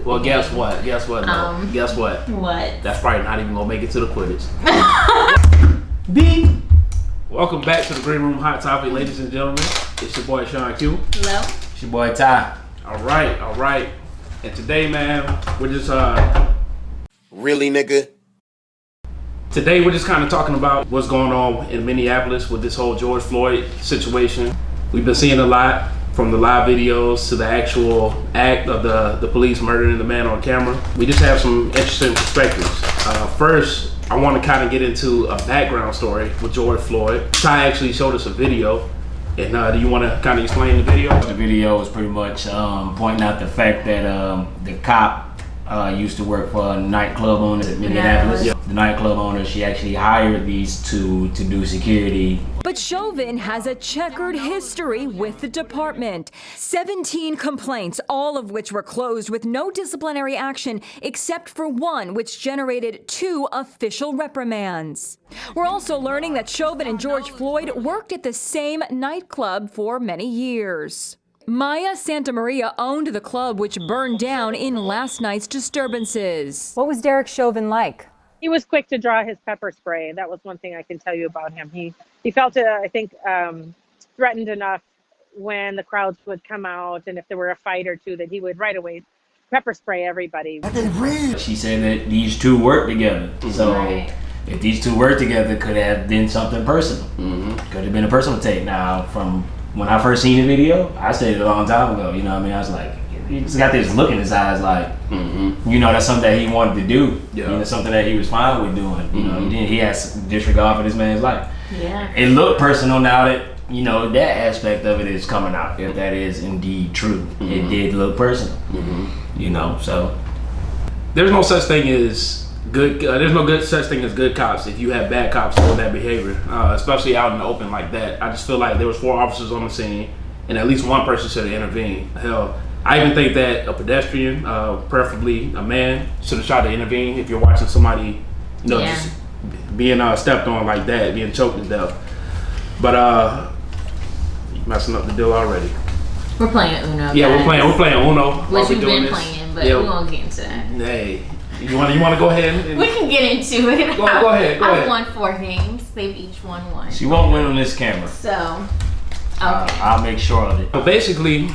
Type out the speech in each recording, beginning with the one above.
Well, guess what? Guess what? No. Guess what? What? That's probably not even gonna make it to the Quidditch. B. Welcome back to the Green Room Hot Topic, ladies and gentlemen. It's your boy Sean Q. Hello. It's your boy Ty. All right. And today, man, we're just Really, nigga? Today we're just kind of talking about what's going on in Minneapolis with this whole George Floyd situation. We've been seeing a lot, from the live videos to the actual act of the police murdering the man on camera. We just have some interesting perspectives. First, I want to kind of get into a background story with George Floyd. Ty actually showed us a video. And do you want to kind of explain the video? The video was pretty much pointing out the fact that the cop used to work for a nightclub owner in Minneapolis. Yeah. The nightclub owner, she actually hired these two to do security. But Chauvin has a checkered history with the department. 17 complaints, all of which were closed with no disciplinary action except for one, which generated 2 official reprimands. We're also learning that Chauvin and George Floyd worked at the same nightclub for many years. Maya Santamaria owned the club, which burned down in last night's disturbances. What was Derek Chauvin like? He was quick to draw his pepper spray. That was one thing I can tell you about him. He felt, I think, threatened enough when the crowds would come out, and if there were a fight or two, that he would right away pepper spray everybody. She said that these two worked together. So if these two worked together, could have been something personal. Could have been a personal take. Now, from when I first seen the video, I said it a long time ago. You know what I mean? I was like, he just got this look in his eyes like, you know, that's something that he wanted to do. Yeah. You know, something that he was fine with doing. You know, he has disregard for this man's life. Yeah. It looked personal now that, you know, that aspect of it is coming out. If that is indeed true, it did look personal. You know, so There's no such thing as good. There's no good such thing as good cops if you have bad cops doing that behavior, especially out in the open like that. I just feel like there was 4 officers on the scene, and at least one person should have intervened. Hell, I even think that a pedestrian, preferably a man, should have tried to intervene if you're watching somebody, you know, just being stepped on like that, being choked to death. But you messing up the deal already. We're playing Uno. Yeah, guys. we're playing Uno. Which we we've doing been this. playing, but Yeah. we won't get into that. Hey, you want to go ahead? And, We can get into it. Go ahead. I've won 4 games. They've each won 1. she won't win on this camera. So, okay. I'll make sure of it. But basically,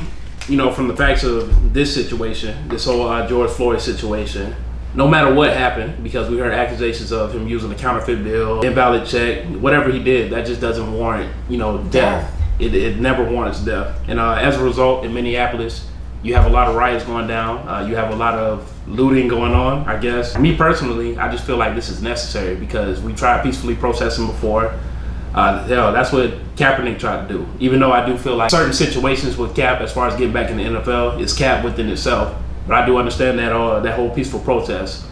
you know, from the facts of this situation, this whole George Floyd situation, no matter what happened, because we heard accusations of him using a counterfeit bill, invalid check, whatever he did, that just doesn't warrant, you know, death. It never warrants death. And as a result, in Minneapolis, you have a lot of riots going down. You have a lot of looting going on, I guess. Me personally, I just feel like this is necessary because we tried peacefully protesting before. Hell, that's what Kaepernick tried to do. Even though I do feel like certain situations with Cap, as far as getting back in the NFL, is Cap within itself. But I do understand that that whole peaceful protest,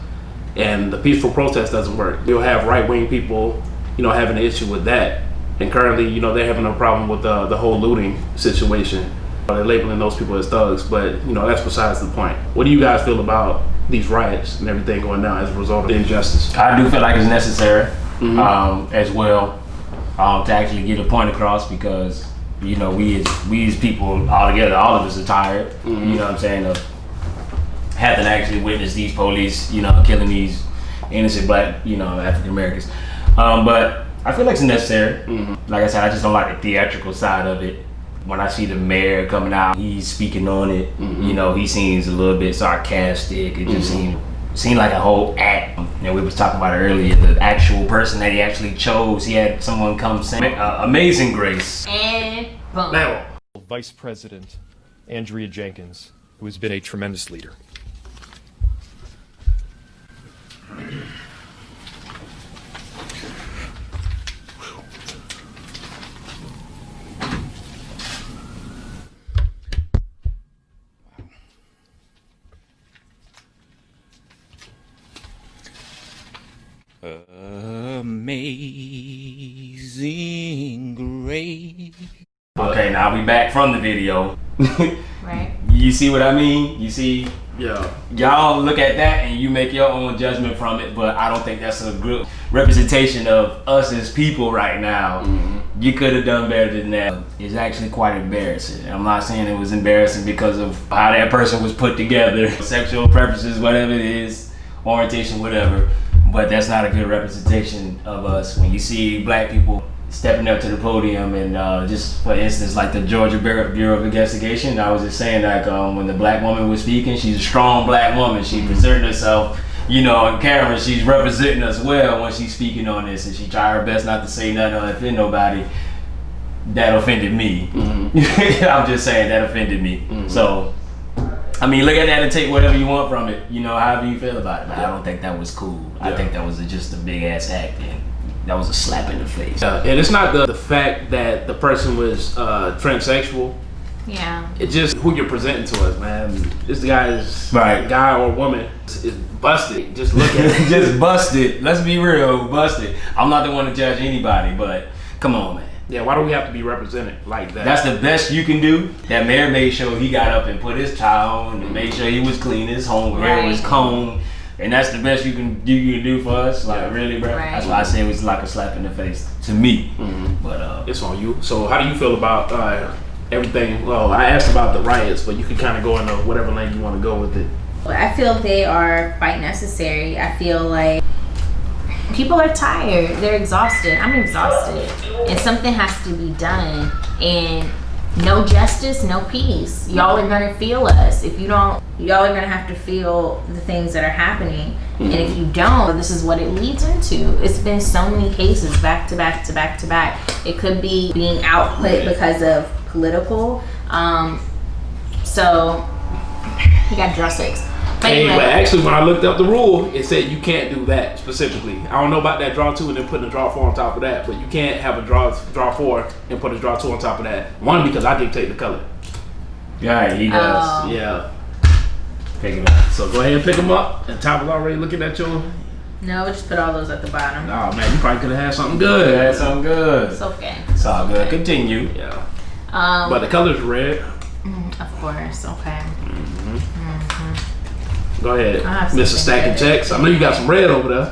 and the peaceful protest doesn't work. You'll have right-wing people, you know, having an issue with that. And currently, you know, they're having a problem with the whole looting situation. They're labeling those people as thugs, but you know, that's besides the point. What do you guys feel about these riots and everything going down as a result of the injustice? I do feel like it's necessary as well to actually get a point across because, you know, we as people all together, all of us are tired, you know what I'm saying, of having to actually witness these police, you know, killing these innocent black, you know, African Americans. But I feel like it's necessary. Like I said, I just don't like the theatrical side of it. When I see the mayor coming out, he's speaking on it. You know, he seems a little bit sarcastic. It just seemed like a whole act. And we was talking about it earlier. The actual person that he actually chose, he had someone come sing "Amazing Grace." And boom. Now, Vice President Andrea Jenkins, who has been a tremendous leader. Amazing grace. Okay, now we back from the video. Right. You see what I mean? You see Yeah. Y'all look at that and you make your own judgment from it, but I don't think that's a good representation of us as people right now. You could have done better than that. It's actually quite embarrassing. I'm not saying it was embarrassing because of how that person was put together, sexual preferences, whatever it is, orientation, whatever, but that's not a good representation of us. When you see black people stepping up to the podium and just for instance like the Georgia Bureau of Investigation, I was just saying like when the black woman was speaking, she's a strong black woman. She presented herself, you know, on camera. She's representing us well when she's speaking on this, and she tried her best not to say nothing or offend nobody. That offended me. I'm just saying that offended me. So I mean, look at that and take whatever you want from it, you know, however you feel about it. But I don't think that was cool. I think that was just a big ass act, and that was a slap in the face. And it's not the fact that the person was transsexual. Yeah. It's just who you're presenting to us, man. This guy's Right. guy or woman is busted. Just look at it. Just busted. Let's be real, busted. I'm not the one to judge anybody, but come on, man. Yeah, why do we have to be represented like that? That's the best you can do. That mayor made sure he got up and put his towel on and made sure he was clean, his home hair was combed. And that's the best you can do for us. Like, really, bro? Right. That's why I say it was like a slap in the face to me. But it's on you. So how do you feel about everything? Well, I asked about the riots, but you can kind of go into whatever lane you want to go with it. I feel they are quite necessary. I feel like people are tired. They're exhausted. I'm exhausted. And something has to be done. And no justice, no peace. Y'all are gonna feel us. If you don't, y'all are gonna have to feel the things that are happening. And if you don't, this is what it leads into. It's been so many cases back to back to back to back. It could be being output because of political. So he got draw six. But anyway, But actually, when I looked up the rule, it said you can't do that specifically. I don't know about that draw 2 and then putting a draw 4 on top of that, but you can't have a draw 4 and put a draw 2 on top of that. One, because I dictate the color. yeah, he does. Yeah. Pick it up. So go ahead and pick them up. And Top is already looking at you. no, we just put all those at the bottom. Oh man, you probably could have had something good. That's something good. It's okay. It's all good. Continue. Yeah. But the color's red. Of course, okay. Go ahead, I have Mr. something Stacking good. Checks. I know you got some red over there.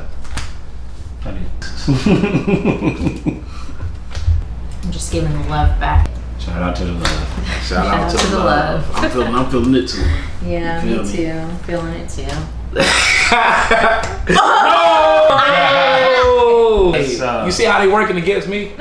I'm just giving the love back. Shout out to the love. Shout out to the love. I'm feeling it too. Yeah, You me feel too. I'm feeling it too. Oh! Hey, What's up? you see how they working against me?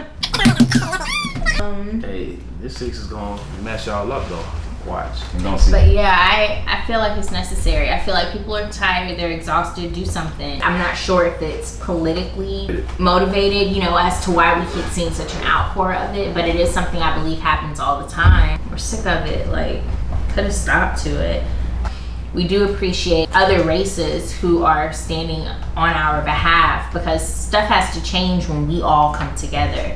Hey, this 6 is gonna mess y'all up though. Watch. We're gonna see. But yeah, I feel like it's necessary. I feel like people are tired, they're exhausted, do something. I'm not sure if it's politically motivated, you know, as to why we keep seeing such an outpour of it, but it is something I believe happens all the time. We're sick of it, like, put a stop to it. We do appreciate other races who are standing on our behalf because stuff has to change when we all come together.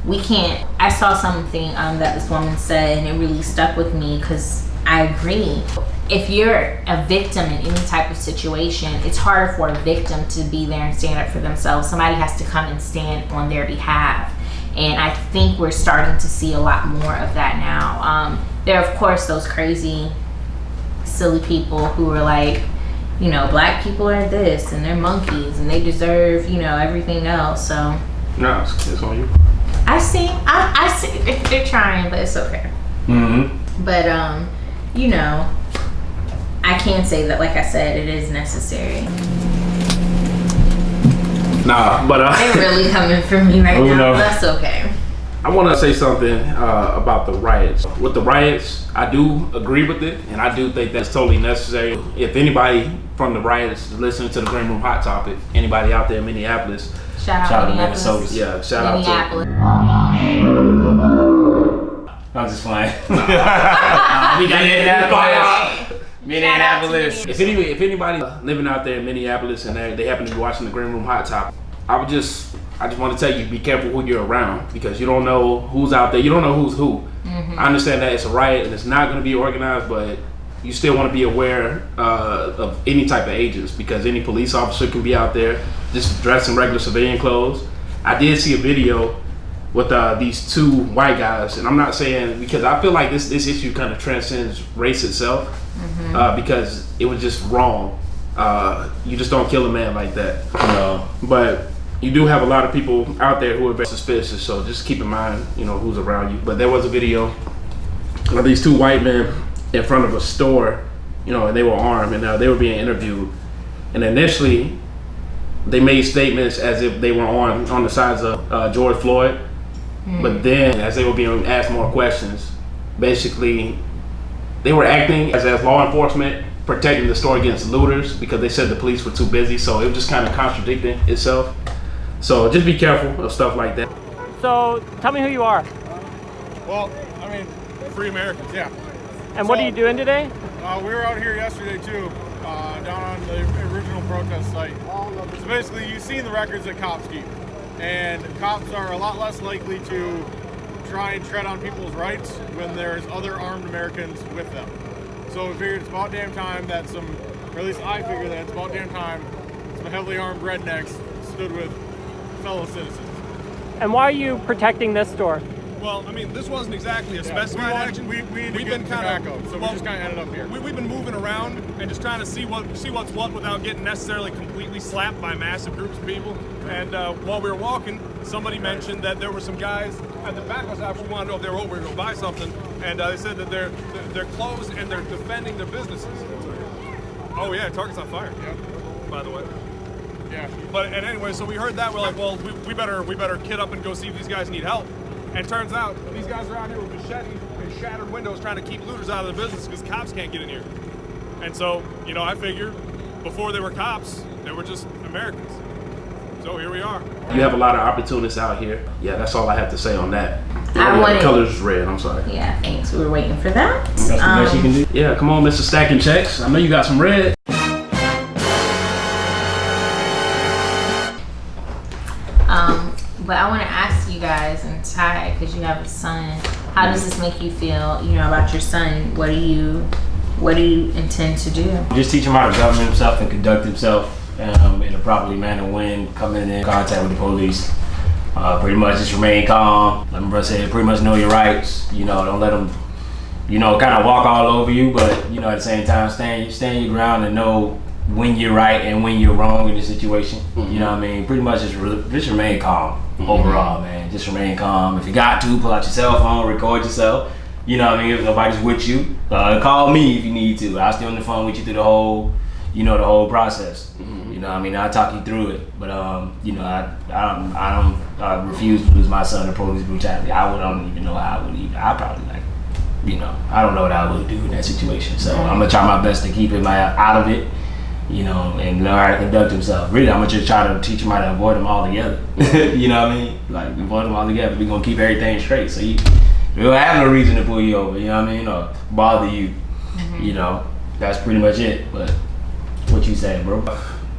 We can't. I saw something that this woman said and it really stuck with me because I agree. If you're a victim in any type of situation, it's harder for a victim to be there and stand up for themselves. Somebody has to come and stand on their behalf. And I think we're starting to see a lot more of that now. There are, of course, those crazy, silly people who are like, you know, black people are this and they're monkeys and they deserve, you know, everything else. So No, it's on you. I see they're trying, but it's okay. But you know, I can say that, like I said, it is necessary. Nah, but They're really coming for me right now. no. But that's okay. I want to say something about the riots. With the riots, I do agree with it, and I do think that's totally necessary. If anybody from the riots is listening to the Green Room Hot Topic, anybody out there in Minneapolis, Shout out Minneapolis. Minnesota. yeah, shout out to Minneapolis. I'm just playing. Minneapolis. If anybody living out there in Minneapolis and they happen to be watching the Green Room Hot Topic, I just want to tell you, be careful who you're around because you don't know who's out there. You don't know who's who. I understand that it's a riot and it's not going to be organized, but you still want to be aware of any type of agents because any police officer can be out there just dressed in regular civilian clothes. I did see a video with these 2 white guys, and I'm not saying because I feel like this issue kind of transcends race itself. because it was just wrong. You just don't kill a man like that. No. But you do have a lot of people out there who are very suspicious, so just keep in mind, who's around you. But there was a video of these two white men in front of a store, and they were armed, and they were being interviewed. And initially, they made statements as if they were on the sides of George Floyd. But then, as they were being asked more questions, basically, they were acting as law enforcement, protecting the store against looters because they said the police were too busy. So it was just kind of contradicting itself. So just be careful of stuff like that. So tell me who you are. Well, I mean, free Americans, yeah. And what are you doing today? We were out here yesterday too, down on the original protest site. So basically, you've seen the records that cops keep. And cops are a lot less likely to try and tread on people's rights when there's other armed Americans with them. So we figured it's about damn time that or at least I figure that it's about damn time some heavily armed rednecks stood with fellow citizens. And why are you protecting this store? Well, I mean, this wasn't exactly a specified action. We've been kind of, so we just kind of ended up here. We've been moving around and just trying to see what's what without getting necessarily completely slapped by massive groups of people. And while we were walking, somebody mentioned that there were some guys at the back of us actually wanted to know if they were over to go buy something, and they said that they're closed and they're defending their businesses. Oh yeah, Target's on fire. Yeah. By the way. Yeah. But anyway, so we heard that. We're like, well, we better kit up and go see if these guys need help. And turns out these guys are out here with machetes and shattered windows trying to keep looters out of the business because cops can't get in here. And so, I figure before they were cops, they were just Americans. So here we are. You have a lot of opportunists out here. Yeah, that's all I have to say on that. The colors is red. I'm sorry. Yeah, thanks. We were waiting for that. That's the best you can do. Yeah, come on, Mr. Stacking Checks. I know you got some red. But I want to ask you guys, and Ty, because you have a son, how does this make you feel? About your son. What do you intend to do? Just teach him how to govern himself and conduct himself in a properly manner when coming in contact with the police. Pretty much just remain calm. Like my brother said, pretty much know your rights. Don't let them, kind of walk all over you. But at the same time, stand your ground and know when you're right and when you're wrong in the situation. You know what I mean? Pretty much just remain calm overall, man. Just remain calm. If you got to, pull out your cell phone, record yourself. You know what I mean? If nobody's with you, call me if you need to. I'll stay on the phone with you through the whole, the whole process. You know what I mean? I'll talk you through it. But, I refuse to lose my son to police brutality. I don't even know how I would even. I probably I don't know what I would do in that situation. So I'm going to try my best to keep him out of it. And learn how to conduct himself. Really, I'm gonna just try to teach him how to avoid them all together. You know what I mean? Like, avoid them all together. We're gonna keep everything straight. So you don't have no reason to pull you over, you know what I mean? Or bother you. That's pretty much it. But what you saying, bro?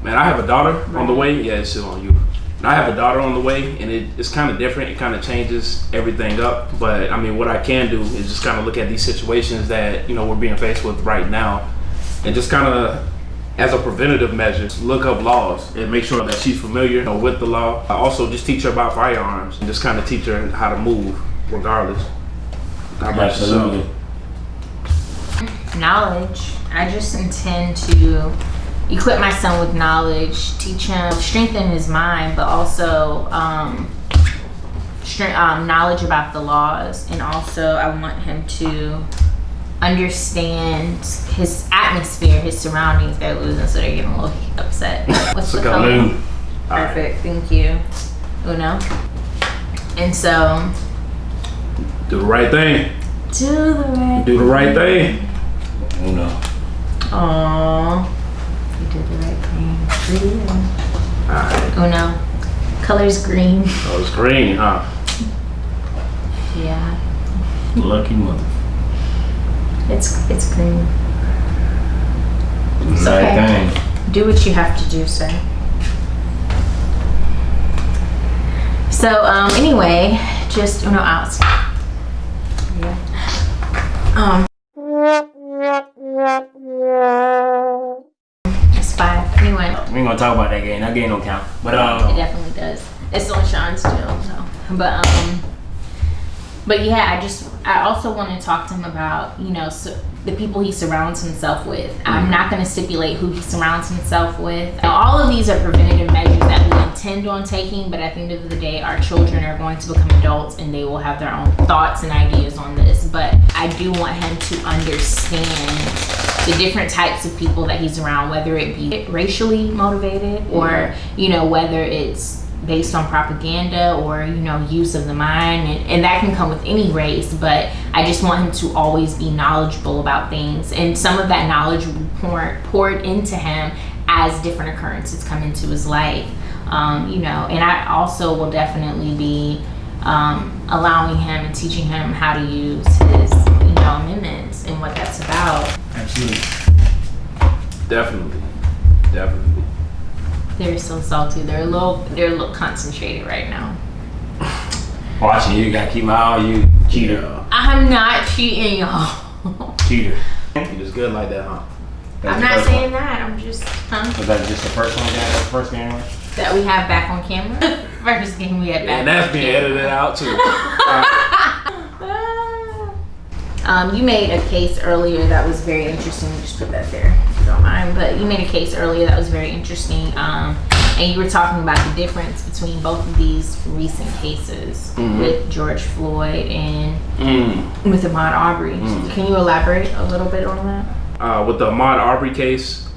Man, I have a daughter on the way. Yeah, it's still on you. And I have a daughter on the way, and it's kind of different. It kind of changes everything up. But, I mean, what I can do is just kind of look at these situations that, we're being faced with right now, and just kind of, as a preventative measure, look up laws and make sure that she's familiar with the law. I also just teach her about firearms and just kind of teach her how to move regardless. Absolutely. Knowledge. I just intend to equip my son with knowledge, teach him, strengthen his mind, but also knowledge about the laws. And also I want him to understand his atmosphere, his surroundings. They're losing, so they're getting a little upset. What's the color? Perfect, thank you. Uno. And so, do the right thing. Do the right thing. Uno. Aww. You did the right thing. For you. Alright. Uno. Color's green. Oh, it's green, huh? Yeah. Lucky mother. It's green. It's Right okay. thing. Do what you have to do, sir. So, anyway, just Uno out. Yeah. It's 5. Anyway. We ain't gonna talk about that game. That game don't count. But It definitely does. It's on Sean's still, so. But But yeah, I also want to talk to him about, you know, the people he surrounds himself with. I'm not going to stipulate who he surrounds himself with. Now, all of these are preventative measures that we intend on taking, but at the end of the day, our children are going to become adults and they will have their own thoughts and ideas on this. But I do want him to understand the different types of people that he's around, whether it be racially motivated or, you know, whether it's based on propaganda or, you know, use of the mind, and that can come with any race. But I just want him to always be knowledgeable about things, and some of that knowledge will be poured into him as different occurrences come into his life. You know, and I also will definitely be allowing him and teaching him how to use his, you know, amendments and what that's about. Absolutely. Definitely. They're so salty. They're a little concentrated right now. Watching you, gotta keep my eye on you, cheater. Yeah. I'm not cheating, y'all. Cheater. You just good like that, huh? That's I'm the not first saying one. that. I'm just, Was that just the first one? Yeah, the first game. that we have back on camera. First game we had back. And that's on being camera. edited out too. You made a case earlier that was very interesting. Just put that there if you don't mind. But you made a case earlier that was very interesting. And you were talking about the difference between both of these recent cases with George Floyd and with Ahmaud Arbery. Can you elaborate a little bit on that? With the Ahmaud Arbery case,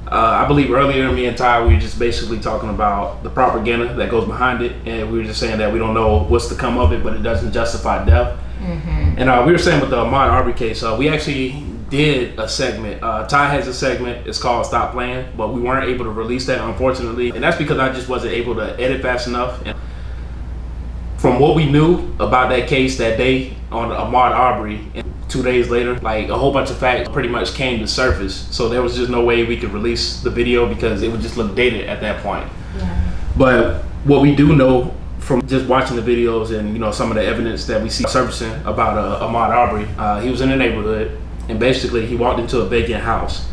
I believe earlier me and Ty, we were just basically talking about the propaganda that goes behind it, and we were just saying that we don't know what's to come of it, but it doesn't justify death. And we were saying with the Ahmaud Arbery case, we actually did a segment. Ty has a segment, it's called Stop Playing, but we weren't able to release that, unfortunately, and that's because I just wasn't able to edit fast enough. And from what we knew about that case that day on Ahmaud Arbery, and 2 days later, like a whole bunch of facts pretty much came to surface, so there was just no way we could release the video because it would just look dated at that point. But what we do know from just watching the videos and, you know, some of the evidence that we see surfacing about Ahmaud Arbery, he was in the neighborhood and basically he walked into a vacant house.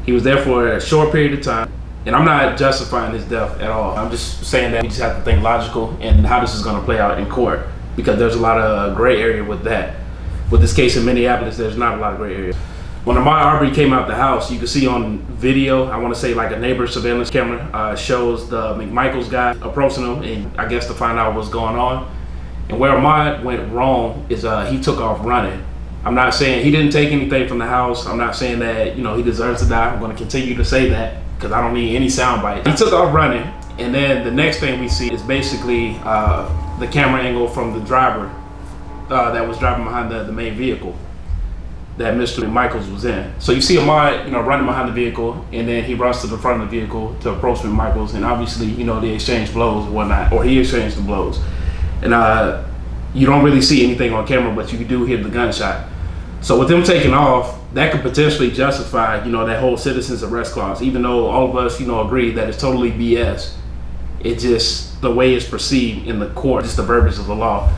He was there for a short period of time, and I'm not justifying his death at all. I'm just saying that we just have to think logical and how this is going to play out in court, because there's a lot of gray area with that. With this case in Minneapolis, there's not a lot of gray area. When Ahmaud Arbery came out the house, you can see on video, I want to say like a neighbor surveillance camera shows the McMichaels guy approaching him, and I guess to find out what's going on. And where Ahmaud went wrong is he took off running. I'm not saying he didn't take anything from the house. I'm not saying that, you know, he deserves to die. I'm going to continue to say that because I don't need any soundbite. He took off running, and then the next thing we see is basically the camera angle from the driver that was driving behind the main vehicle that Mr. McMichaels was in. So you see Ahmaud, you know, running behind the vehicle, and then he runs to the front of the vehicle to approach McMichaels, and obviously, you know, they exchange blows and whatnot, or he exchanged the blows. And you don't really see anything on camera, but you do hear the gunshot. So with them taking off, that could potentially justify, you know, that whole citizen's arrest clause, even though all of us, you know, agree that it's totally BS. It's just the way it's perceived in the court, just the verbiage of the law.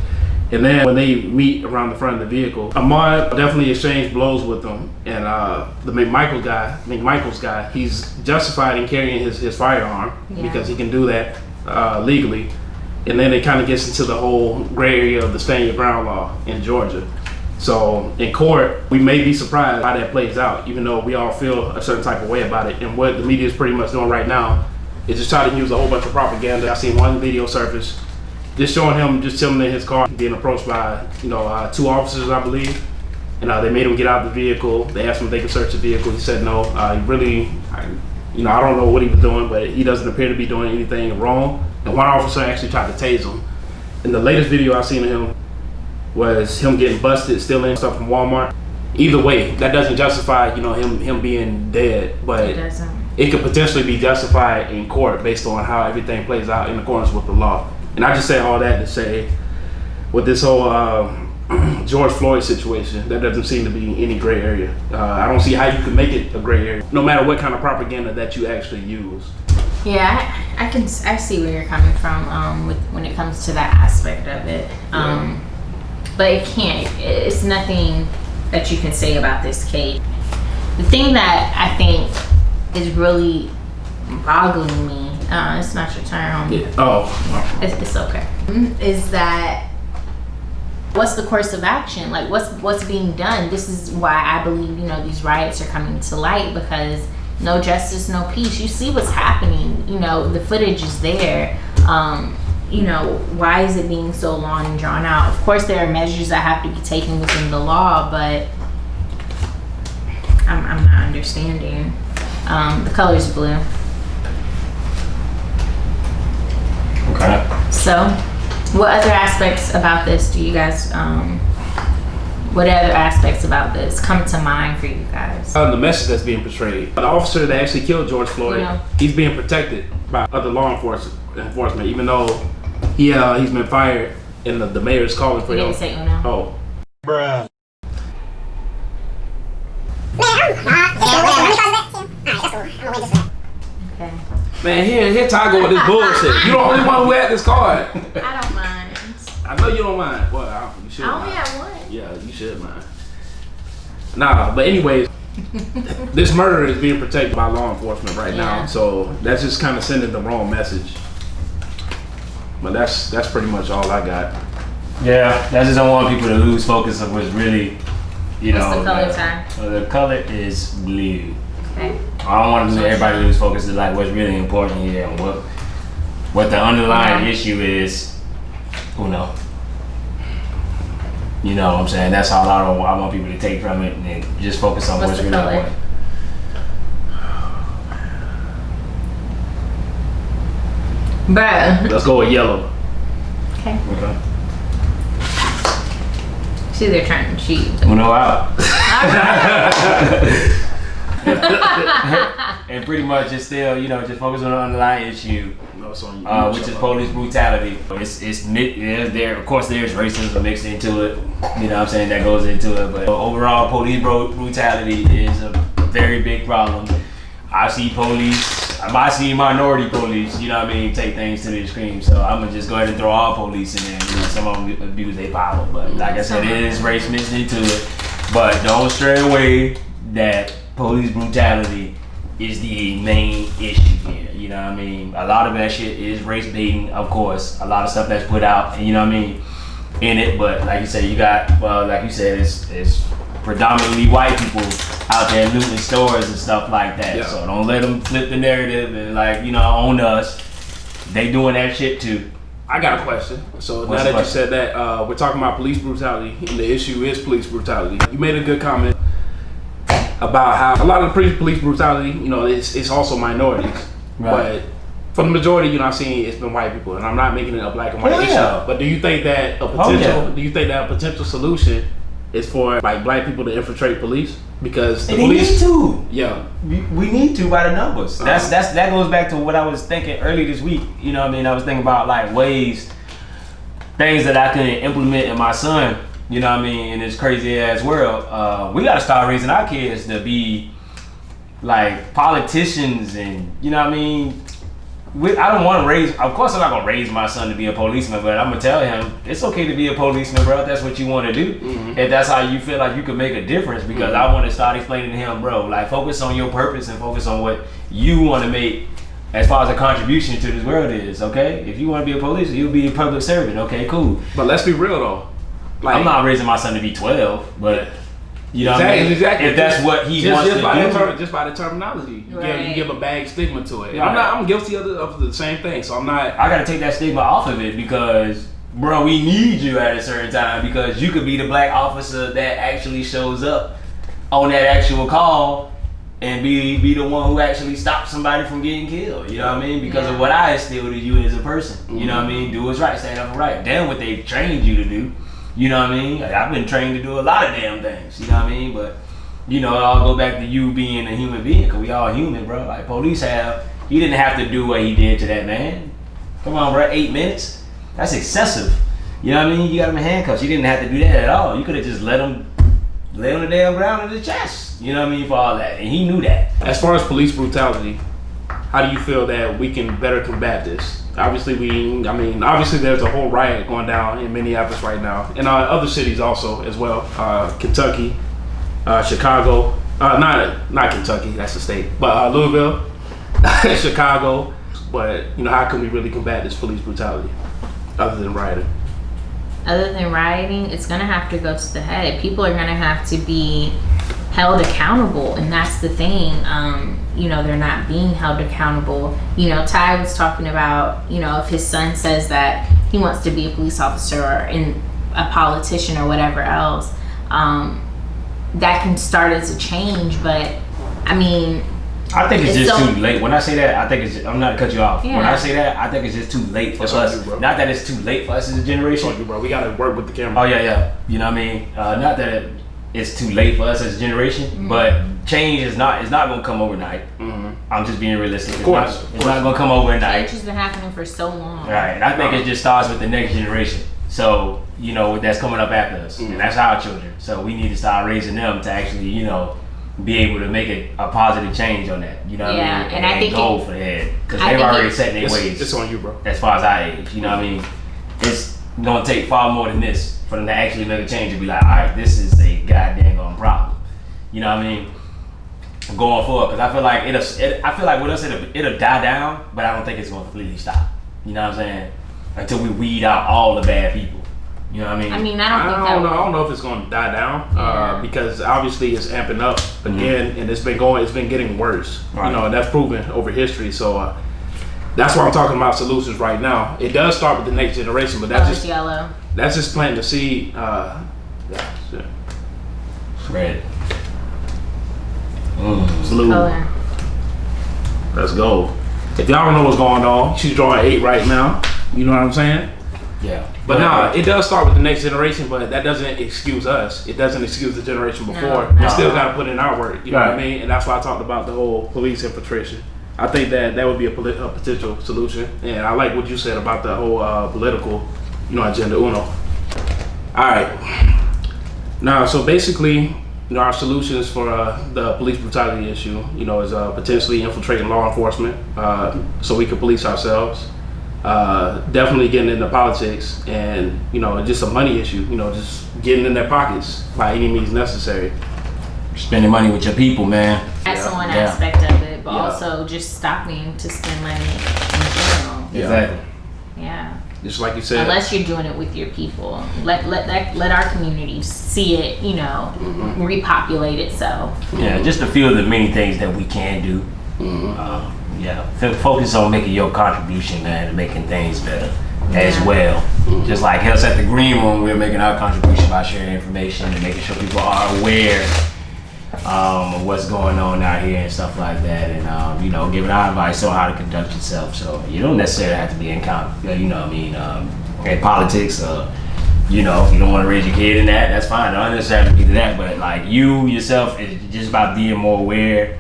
And then when they meet around the front of the vehicle, Ahmaud definitely exchanged blows with them. And the McMichaels guy, he's justified in carrying his firearm because he can do that legally. And then it kind of gets into the whole gray area of the stand your ground law in Georgia. So in court, we may be surprised how that plays out, even though we all feel a certain type of way about it. And what the media is pretty much doing right now is just trying to use a whole bunch of propaganda. I seen one video surface just showing him just chilling in his car, being approached by, you know, 2 officers, I believe. And they made him get out of the vehicle. They asked him if they could search the vehicle. He said no. I don't know what he was doing, but he doesn't appear to be doing anything wrong. And one officer actually tried to tase him. And the latest video I seen of him was him getting busted, stealing stuff from Walmart. Either way, that doesn't justify, you know, him being dead, but it could potentially be justified in court based on how everything plays out in accordance with the law. And I just say all that to say, with this whole George Floyd situation, there doesn't seem to be any gray area. I don't see how you can make it a gray area, no matter what kind of propaganda that you actually use. Yeah, I see where you're coming from when it comes to that aspect of it. But it's nothing that you can say about this case. The thing that I think is really boggling me, it's not your turn, homie. Yeah. Oh. It's okay. Is that what's the course of action? Like, what's being done? This is why I believe, you know, these riots are coming to light, because no justice, no peace. You see what's happening. You know, the footage is there. You know, why is it being so long and drawn out? Of course, there are measures that have to be taken within the law, but I'm not understanding. The color's blue. Okay. So, what other aspects about this do you guys, what other aspects about this come to mind for you guys? The message that's being portrayed. The officer that actually killed George Floyd, Yeah. he's being protected by other law enforcement, even though he's been fired and the mayor's calling for You him. didn't say Uno. Oh. Bruh. Okay. Man, here Ty go with this bullshit. You the only one who had this card. I don't mind. I know you don't mind. Well, you should I only mind. have one. Yeah, you should mind. Nah, but anyways, this murder is being protected by law enforcement right now, Yeah. so that's just kind of sending the wrong message. But that's pretty much all I got. Yeah, I just don't want people to lose focus of what's really, you What's know. the color, Ty? The color is blue. Okay. I don't want to everybody lose focus of like what's really important here and what the underlying issue is. Who knows? You know what I'm saying? That's all I want people to take from it and just focus on what's the really color? important. Bruh. Let's go with yellow. Okay. Okay. See, they're trying to cheat. Uno out. And pretty much just still, you know, just focus on the underlying issue, which is police brutality. There, of course, there's racism mixed into it. You know what I'm saying? That goes into it. But overall, police brutality is a very big problem. I see minority police, you know what I mean, take things to the extreme. So I'm gonna just go ahead and throw all police in there. You know, some of them abuse their power, but like I said, it is race mixed into it. But don't stray away that police brutality is the main issue here. You know what I mean? A lot of that shit is race baiting, of course. A lot of stuff that's put out, you know what I mean, in it. But like you said, you got, well, like you said, it's predominantly white people out there looting stores and stuff like that. Yeah. So don't let them flip the narrative and like, you know, own us. They doing that shit too. I got a question. So What's now the that you said that, we're talking about police brutality, and the issue is police brutality. You made a good comment about how a lot of the police brutality, you know, it's also minorities. Right. But for the majority, you know, I've seen it's been white people, and I'm not making it a black and white issue. Yeah. But do you think that a potential solution is for like black people to infiltrate police? Because the police need to. Yeah. We need to by the numbers. That goes back to what I was thinking early this week. You know what I mean? I was thinking about like things that I can implement in my son. You know what I mean? In this crazy ass world, we gotta start raising our kids to be like politicians, and you know what I mean. I don't want to raise. Of course, I'm not gonna raise my son to be a policeman, but I'm gonna tell him it's okay to be a policeman, bro. If that's what you want to do, if that's how you feel like you can make a difference. Because I want to start explaining to him, bro, like focus on your purpose and focus on what you want to make as far as a contribution to this world is. Okay, if you want to be a policeman, you'll be a public servant. Okay, cool. But let's be real though. Like, I'm not raising my son to be 12, but you know what I mean? Exactly. If that's what he wants to do. Just by the terminology, Right. you give a bad stigma to it. Right. I'm guilty of the same thing, so I'm not. I gotta take that stigma off of it because, bro, we need you at a certain time because you could be the black officer that actually shows up on that actual call and be the one who actually stops somebody from getting killed. You know what I mean? Because of what I instilled in you as a person. You know what I mean? Do what's right, stand up for right. Damn what they trained you to do. You know what I mean? Like, I've been trained to do a lot of damn things. You know what I mean? But you know, it all go back to you being a human being, because we all human, bro. Like, police he didn't have to do what he did to that man. Come on, bro, 8 minutes? That's excessive. You know what I mean? You got him in handcuffs. You didn't have to do that at all. You could have just let him lay on the damn ground in the chest. You know what I mean? For all that. And he knew that. As far as police brutality, how do you feel that we can better combat this? Obviously, there's a whole riot going down in Minneapolis right now, and other cities also as well. Kentucky, Chicago, not Kentucky, that's the state, but Louisville, Chicago. But you know, how can we really combat this police brutality other than rioting? other than rioting, it's gonna have to go to the head. People are gonna have to be held accountable, and that's the thing. You know, they're not being held accountable. You know, Ty was talking about, you know, if his son says that he wants to be a police officer or a politician or whatever else, that can start as a change. But I mean, I think it's just too late. When I say that, I think it's, I'm not to cut you off. Yeah. When I say that, I think it's just too late for us. Not that it's too late for us as a generation. You, bro. We gotta work with the camera. Oh yeah. You know what I mean? Not that it's too late for us as a generation, but change is not gonna come overnight. I'm just being realistic. It's not gonna come overnight. Change has been happening for so long. Right, and I think it just starts with the next generation. So, you know, that's coming up after us, and that's our children. So we need to start raising them to actually, you know, be able to make a positive change on that. You know what I mean? And I think go for the head, because they've already set their ways. It's on you, bro. As far as our age, you know what I mean? It's gonna take far more than this for them to actually make a change and be like, all right, this is a goddamn problem. You know what I mean? Going forward, because I feel like I feel like with us it'll die down, but I don't think it's gonna completely stop. You know what I'm saying? Until we weed out all the bad people. You know what I mean? I mean, I don't know if it's going to die down because obviously it's amping up again, and it's been getting worse. Right. You know, and that's proven over history. So that's why I'm talking about solutions right now. It does start with the next generation, but that's just yellow. That's just planting the seed. Red. Salute. Color. Let's go. If y'all don't know what's going on, she's drawing 8 right now. You know what I'm saying? Yeah. But no, it does start with the next generation, but that doesn't excuse us. It doesn't excuse the generation before. We still got to put in our work. You know what I mean? And that's why I talked about the whole police infiltration. I think that would be a potential solution. And I like what you said about the whole political, you know, agenda uno. All right. Now, so basically, you know, our solutions for the police brutality issue, you know, is potentially infiltrating law enforcement so we can police ourselves. Definitely getting into politics, and you know, just a money issue. You know, just getting in their pockets by any means necessary. Spending money with your people, man. That's one aspect of it, but also just stopping to spend money in general. Exactly. Yeah. Just like you said. Unless you're doing it with your people, let our community see it. You know, repopulate itself. Yeah, just a few of the many things that we can do. Focus on making your contribution, man, and making things better as well. Just like us at the Green Room, we're making our contribution by sharing information and making sure people are aware of what's going on out here and stuff like that, and you know, giving our advice on how to conduct yourself. So you don't necessarily have to be in you know what I mean, in politics. You know, if you don't want to raise your kid in that, that's fine. Don't necessarily be to that, but like you yourself, is just about being more aware.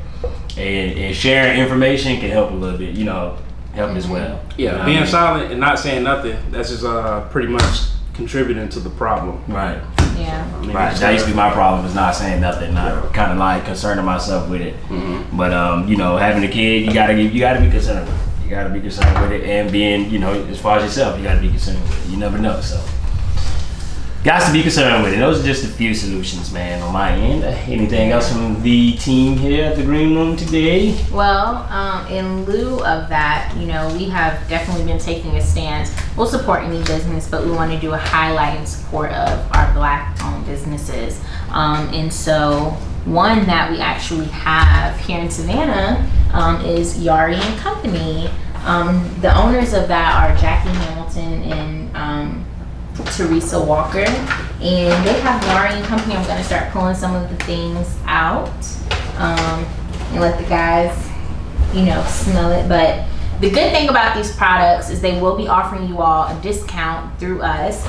And sharing information can help a little bit, you know, help as well. Yeah, you know being silent and not saying nothing, that's just pretty much contributing to the problem. Right. Yeah. I mean, right. That used to be my problem, is not saying nothing, not kind of like concerning myself with it. But you know, having a kid, you gotta be concerned with it. You gotta be concerned with it, and being, you know, as far as yourself, you gotta be concerned with it. You never know, so. Got to be concerned with it. Those are just a few solutions, man, on my end. Anything else from the team here at the Green Room today? Well, in lieu of that, you know, we have definitely been taking a stance. We'll support any business, but we want to do a highlight in support of our Black-owned businesses. And so one that we actually have here in Savannah is Yari and Company. The owners of that are Jackie Hamilton and Teresa Walker, and they have Yari and Company. I'm going to start pulling some of the things out and let the guys, you know, smell it. But the good thing about these products is they will be offering you all a discount through us.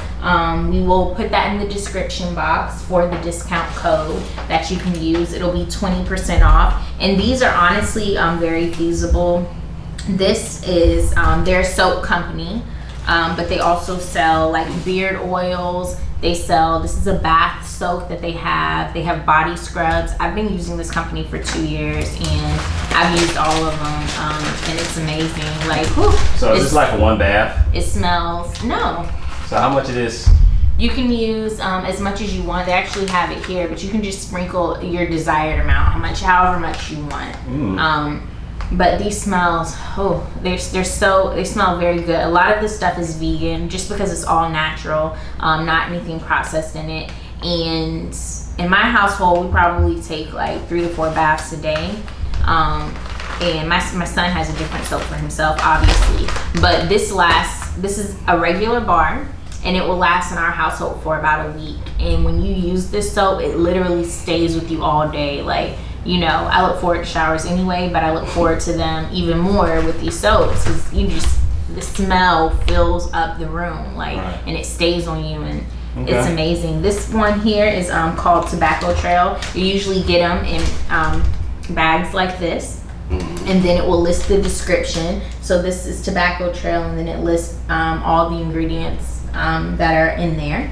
We will put that in the description box for the discount code that you can use. It'll be 20% off, and these are honestly very feasible. This is their soap company. But they also sell like beard oils. This is a bath soak that they have. They have body scrubs. I've been using this company for 2 years, and I've used all of them, and it's amazing. Like, whew, so is this like a one bath? It smells, no. So how much of this? You can use as much as you want. They actually have it here, but you can just sprinkle your desired amount, however much you want. But these smells, they smell very good. A lot of this stuff is vegan, just because it's all natural, not anything processed in it. And in my household, we probably take like 3 to 4 baths a day. And my son has a different soap for himself, obviously. But this is a regular bar, and it will last in our household for about a week. And when you use this soap, it literally stays with you all day. Like, you know, I look forward to showers anyway, but I look forward to them even more with these soaps, because the smell fills up the room, like, and it stays on you, and it's amazing. This one here is called Tobacco Trail. You usually get them in bags like this, and then it will list the description. So this is Tobacco Trail, and then it lists all the ingredients that are in there.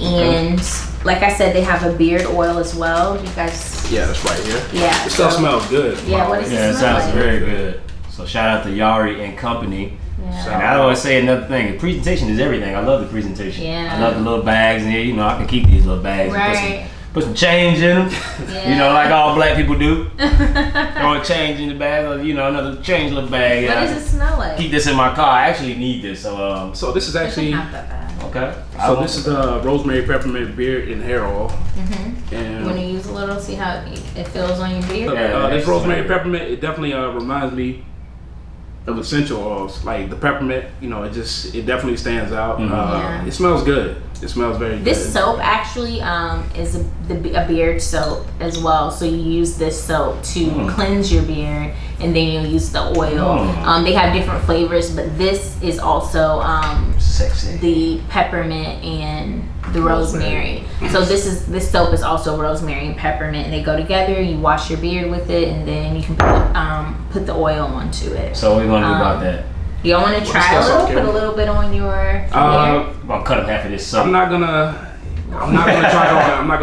And like I said, they have a beard oil as well. You guys? Yeah, that's right here. Yeah. It still smells good. Yeah, what does it smell like? Sounds very good. So shout out to Yari and Company. Yeah. And I always say another thing, the presentation is everything. I love the presentation. Yeah. I love the little bags in here. You know, I can keep these little bags and put some change in them. Yeah. You know, like all black people do. Throw a change in the bag, or, you know, another change little bag. What does it smell like? Keep this in my car. I actually need this. So this is actually not that bad. Okay. So this is the rosemary peppermint beard and hair oil. And when you use a little, see how it feels on your beard? This rosemary peppermint, it definitely reminds me of essential oils. Like the peppermint, you know, it definitely stands out. It smells good. It smells very good. This soap actually is a beard soap as well. So you use this soap to cleanse your beard, and then you use the oil. They have different flavors, but this is also sexy. The peppermint and the rosemary. So this soap is also rosemary and peppermint, and they go together. You wash your beard with it, and then you can put the oil onto it. So what are you gonna do about that? You don't want to try a little? Put a little bit on your hair? I'm gonna cut up half of this soap. I'm not gonna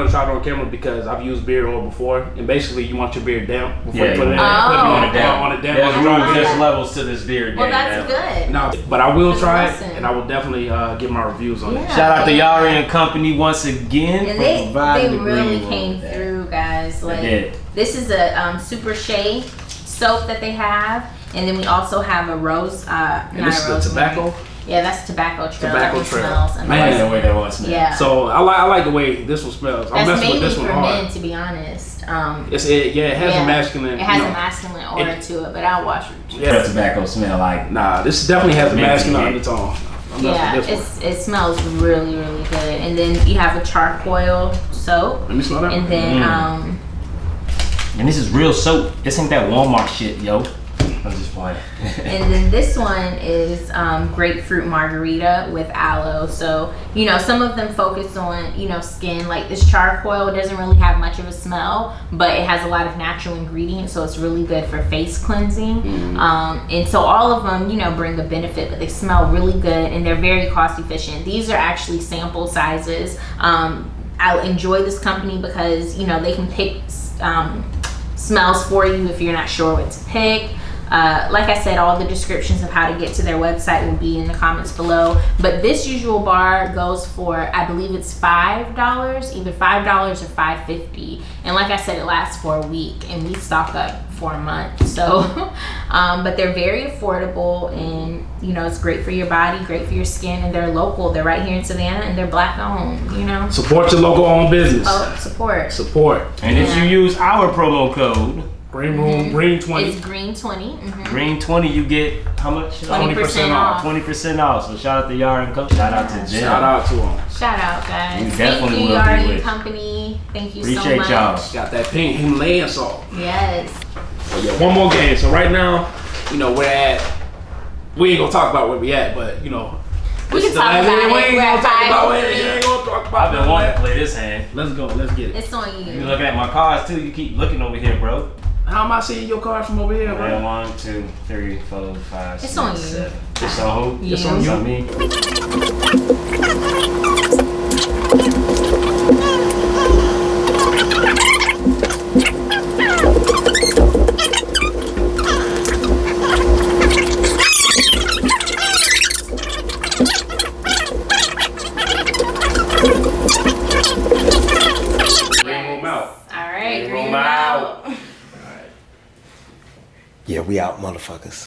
try it on camera because I've used beard oil before, and basically you want your beard damp before you put it in. There's rules, there's levels to this beard. Well, that's good. No, but I will try it, and I will definitely give my reviews on it. Shout out to Yari and Company once again. And they really came through, guys. Like, this is a Super Shea soap that they have, and then we also have a rose. And this is the tobacco. Yeah, that's Tobacco Trail. Tobacco Trail. Smells I like the way that one smells. Yeah. So I like the way this one smells. I'm that's messing with mainly this one for hard. men, to be honest. It has a masculine. It has a masculine aura to it, but I'll wash it. Yeah, tobacco smell like. Nah, this definitely has a masculine undertone. Yeah, it smells really, really good. And then you have a charcoal soap. Let me smell that. And then and this is real soap. This ain't that Walmart shit, yo. I'm just playing. And then this one is grapefruit margarita with aloe. So, you know, some of them focus on, you know, skin. Like this charcoal doesn't really have much of a smell, but it has a lot of natural ingredients, so it's really good for face cleansing. And so all of them, you know, bring a benefit, but they smell really good, and they're very cost efficient. These are actually sample sizes. I enjoy this company because, you know, they can pick smells for you if you're not sure what to pick. Like I said, all the descriptions of how to get to their website will be in the comments below. But this usual bar goes for, I believe it's $5, either $5 or $5.50. And like I said, it lasts for a week, and we stock up for a month. So, but they're very affordable, and you know, it's great for your body, great for your skin, and they're local. They're right here in Savannah, and they're black owned. You know, support your local owned business. Support. And if you use our promo code. Green 20. It's Green 20. Green 20, you get how much? 20% off. 20% off. So shout out to Yari and Company. Shout out to Jim. Shout out to them. Shout out, guys. We Thank you, will Yari be and Company. Thank you so Appreciate much. y'all. Got that pink Himalayan salt. Yes. So yeah, one more game. So right now, you know, we ain't gonna talk about where we at, but you know, we can talk about it. We ain't gonna talk about I've been wanting to play this hand. Let's go. Let's get it. It's on you. You looking at my cards too. You keep looking over here, bro. How am I seeing your card from over here, bro? 1, 2, 3, 4, 5, 6, It's on you. 7. It's on who? You. It's on me. Green room out. All right, Green green room out. Yeah, we out, motherfuckers.